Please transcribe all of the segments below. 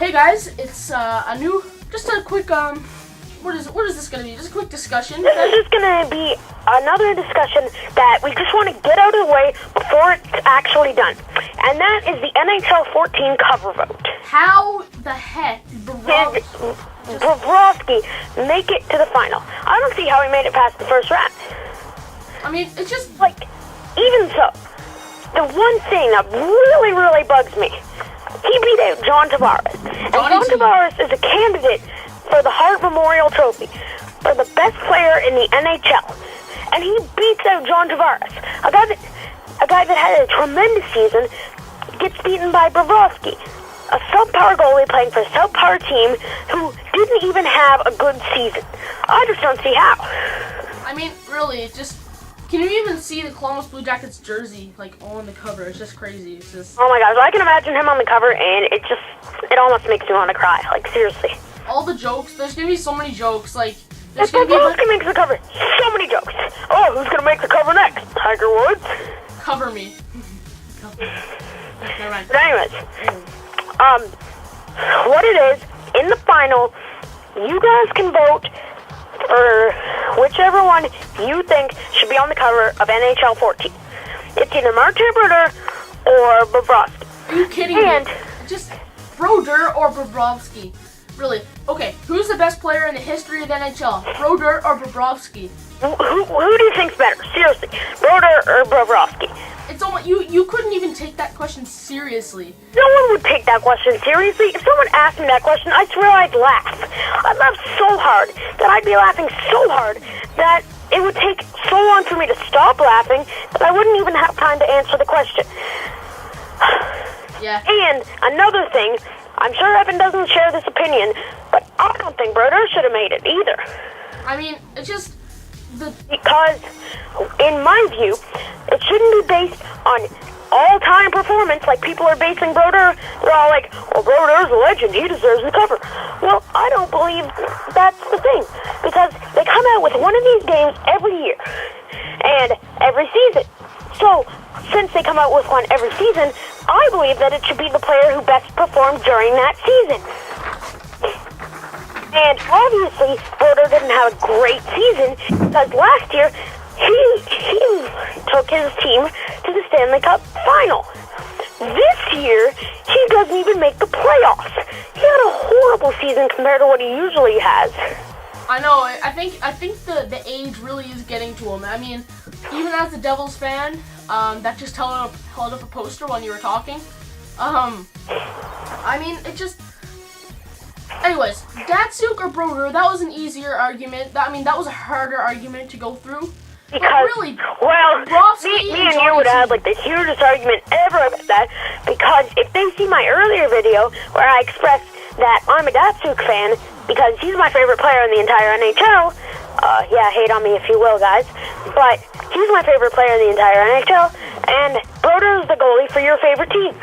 Hey guys, it's just a quick what is this gonna be? Just a quick discussion. This is just gonna be another discussion that we just want to get out of the way before it's actually done, and that is the NHL 14 cover vote. How the heck did Bobrovsky make it to the final? I don't see how he made it past the first round. I mean, it's just like, even so, the one thing that really, really bugs me, he beat out John Tavares. And John Tavares is a candidate for the Hart Memorial Trophy for the best player in the NHL. And he beats out John Tavares. A guy that had a tremendous season gets beaten by Bobrovsky, a subpar goalie playing for a subpar team who didn't even have a good season. I just don't see how. I mean, really, it's just... Can you even see the Columbus Blue Jackets jersey, like, on the cover? It's just crazy. It's just... Oh my gosh, I can imagine him on the cover, and it almost makes me want to cry. Like, seriously. All the jokes, there's gonna be so many jokes, like... If Bobrovsky makes the cover, so many jokes. Oh, who's gonna make the cover next? Tiger Woods? Cover me. Never mind. But anyways, what it is, in the final, you guys can vote for whichever one you think should be on the cover of NHL 14. It's either Martin Brodeur or Bobrovsky. Are you kidding me? Just Brodeur or Bobrovsky. Really? Okay, who's the best player in the history of the NHL? Brodeur or Bobrovsky? Who do you think's better? Seriously, Brodeur or Bobrovsky? It's almost, you couldn't even take that question seriously. No one would take that question seriously. If someone asked me that question, I swear I'd laugh. I'd laugh so hard that I'd be laughing so hard that it would take so long for me to stop laughing that I wouldn't even have time to answer the question. Yeah. And another thing, I'm sure Evan doesn't share this opinion, but I don't think Brodeur should have made it either. I mean, it's just... Because, in my view, it shouldn't be based on all-time performance like people are basing Brodeur. They're all like, well, Brodeur's a legend, he deserves the cover. Well, I don't believe that's the thing, because they come out with one of these games every year, and every season. So, since they come out with one every season, I believe that it should be the player who best performed during that season. And obviously, Brodeur didn't have a great season because last year he took his team to the Stanley Cup final. This year, he doesn't even make the playoffs. He had a horrible season compared to what he usually has. I know. I think the age really is getting to him. I mean, even as a Devils fan, that just held up a poster when you were talking. I mean, it just. Anyways, Datsyuk or Brodeur, that was an easier argument. That was a harder argument to go through. Because, really, well, me and you would have like the hugest argument ever about that. Because if they see my earlier video where I expressed that I'm a Datsyuk fan because he's my favorite player in the entire NHL, yeah, hate on me if you will, guys, but he's my favorite player in the entire NHL, and Brodeur is the goalie for your favorite team.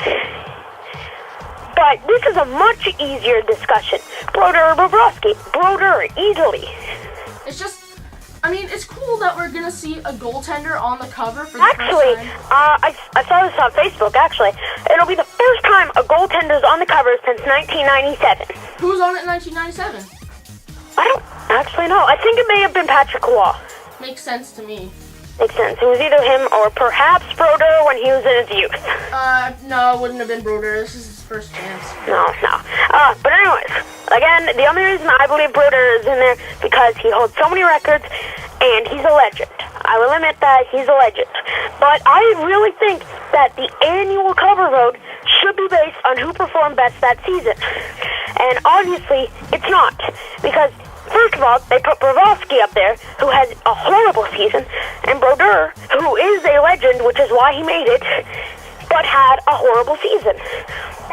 But this is a much easier discussion. Brodeur or Bobrovsky? Brodeur, easily. It's just, I mean, it's cool that we're gonna see a goaltender on the cover for the first time. I saw this on Facebook, actually. It'll be the first time a goaltender's on the cover since 1997. Who's on it in 1997? I don't actually know. I think it may have been Patrick Roy. Makes sense to me. Makes sense. It was either him or perhaps Brodeur when he was in his youth. No, it wouldn't have been Brodeur. This is his first chance. No. But anyways, again, the only reason I believe Brodeur is in there because he holds so many records and he's a legend. I will admit that he's a legend. But I really think that the annual cover vote should be based on who performed best that season. And obviously, it's not. Because first of all, they put Bobrovsky up there, who has a horrible season, and Brodeur, who is a legend, which is why he made it, but had a horrible season.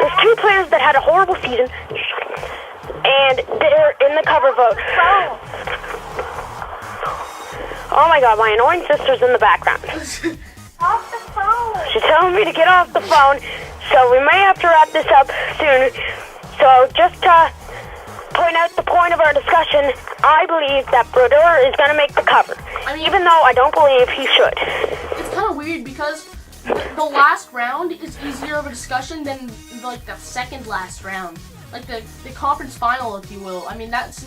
There's two players that had a horrible season, and they're in the cover vote. Oh my god, my annoying sister's in the background. Off the phone. She's telling me to get off the phone, so we may have to wrap this up soon. So just to point out the point of our discussion, I believe that Brodeur is going to make the cover. I mean, even though I don't believe he should. It's kind of weird because the last round is easier of a discussion than like the second last round. like the conference final, if you will. I mean, that's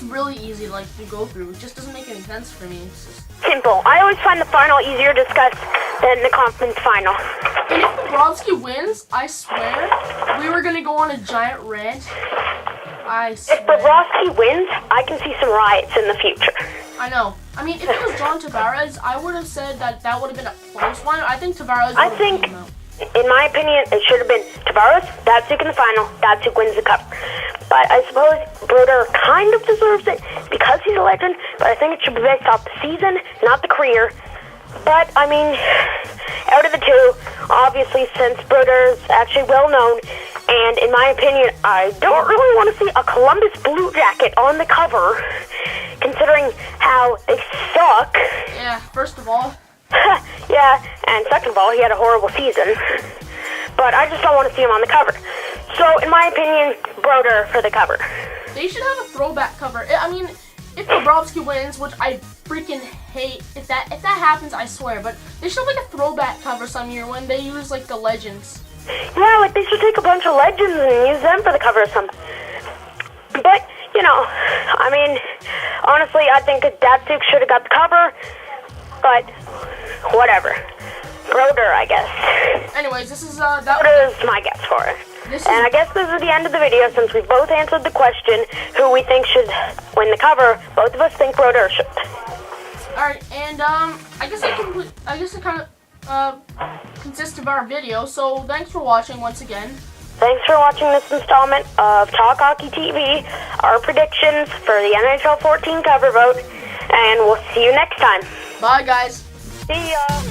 really easy to go through. It just doesn't make any sense for me. It's just simple. I always find the final easier to discuss than the conference final. And if Bobrovsky wins, I swear we were gonna go on a giant rant. I swear. If Bobrovsky wins, I can see some riots in the future. I know. I mean, if it was John Tavares, I would have said that would have been a close one. I think Tavares. I think, in my opinion, it should have been Tavares, Datsuk in the final, Datsuk wins the cup. But I suppose Brodeur kind of deserves it because he's a legend, but I think it should be based off the season, not the career. But, I mean, out of the two, obviously, since Brodeur's actually well-known, and in my opinion, I don't really want to see a Columbus Blue Jacket on the cover, considering how they suck. Yeah, first of all. Yeah, and second of all, he had a horrible season. But I just don't want to see him on the cover. So, in my opinion, Brodeur for the cover. They should have a throwback cover. I mean, if Bobrovsky wins, which I freaking hate, if that happens, I swear. But they should have a throwback cover some year when they use the legends. Yeah, they should take a bunch of legends and use them for the cover or something. But, I mean, honestly, I think Datsuk should have got the cover. But, whatever. Brodeur, I guess. Anyways, this is, Brodeur's my guess for it. And I guess this is the end of the video since we both answered the question who we think should win the cover. Both of us think Brodeur should. Alright, and, I guess it kind of, consists of our video, so thanks for watching once again. Thanks for watching this installment of Talk Hockey TV, our predictions for the NHL 14 cover vote, and we'll see you next time. Bye, guys. See ya!